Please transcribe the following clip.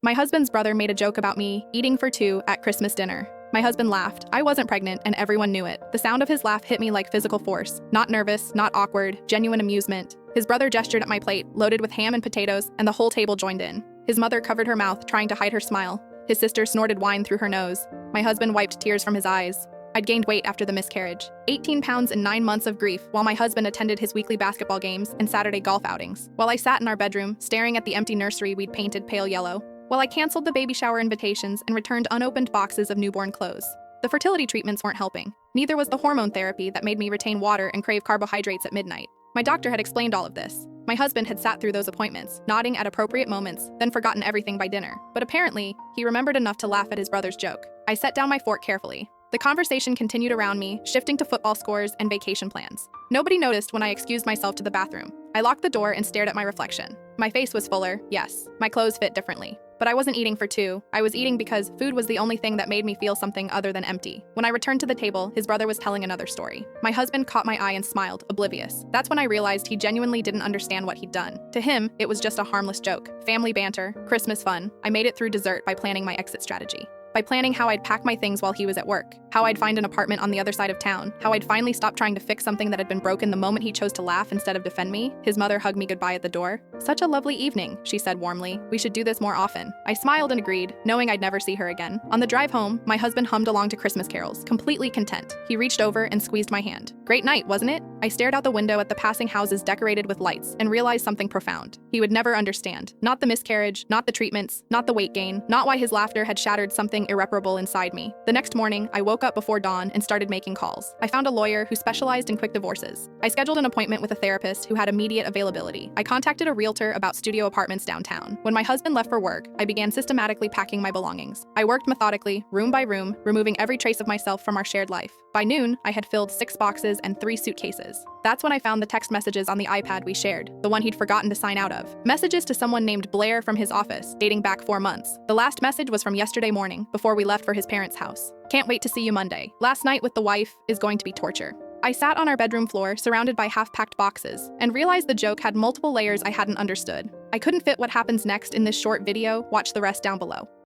My husband's brother made a joke about me eating for two at Christmas dinner. My husband laughed. I wasn't pregnant, and everyone knew it. The sound of his laugh hit me like physical force. Not nervous, not awkward, genuine amusement. His brother gestured at my plate, loaded with ham and potatoes, and the whole table joined in. His mother covered her mouth, trying to hide her smile. His sister snorted wine through her nose. My husband wiped tears from his eyes. I'd gained weight after the miscarriage. 18 pounds and 9 months of grief while my husband attended his weekly basketball games and Saturday golf outings. While I sat in our bedroom, staring at the empty nursery we'd painted pale yellow. While I canceled the baby shower invitations and returned unopened boxes of newborn clothes. The fertility treatments weren't helping. Neither was the hormone therapy that made me retain water and crave carbohydrates at midnight. My doctor had explained all of this. My husband had sat through those appointments, nodding at appropriate moments, then forgotten everything by dinner. But apparently, he remembered enough to laugh at his brother's joke. I set down my fork carefully. The conversation continued around me, shifting to football scores and vacation plans. Nobody noticed when I excused myself to the bathroom. I locked the door and stared at my reflection. My face was fuller, yes. My clothes fit differently. But I wasn't eating for two. I was eating because food was the only thing that made me feel something other than empty. When I returned to the table, his brother was telling another story. My husband caught my eye and smiled, oblivious. That's when I realized he genuinely didn't understand what he'd done. To him, it was just a harmless joke. Family banter, Christmas fun. I made it through dessert by planning my exit strategy. By planning how I'd pack my things while he was at work, how I'd find an apartment on the other side of town, how I'd finally stop trying to fix something that had been broken the moment he chose to laugh instead of defend me. His mother hugged me goodbye at the door. "Such a lovely evening," she said warmly. "We should do this more often." I smiled and agreed, knowing I'd never see her again. On the drive home, my husband hummed along to Christmas carols, completely content. He reached over and squeezed my hand. Great night, wasn't it? I stared out the window at the passing houses decorated with lights and realized something profound. He would never understand. Not the miscarriage, not the treatments, not the weight gain, not why his laughter had shattered something irreparable inside me. The next morning, I woke up before dawn and started making calls. I found a lawyer who specialized in quick divorces. I scheduled an appointment with a therapist who had immediate availability. I contacted a realtor about studio apartments downtown. When my husband left for work, I began systematically packing my belongings. I worked methodically, room by room, removing every trace of myself from our shared life. By noon, I had filled 6 boxes and 3 suitcases. That's when I found the text messages on the iPad we shared, the one he'd forgotten to sign out of. Messages to someone named Blair from his office, dating back 4 months. The last message was from yesterday morning, before we left for his parents' house. "Can't wait to see you Monday. Last night with the wife is going to be torture." I sat on our bedroom floor, surrounded by half-packed boxes, and realized the joke had multiple layers I hadn't understood. I couldn't fit what happens next in this short video. Watch the rest down below.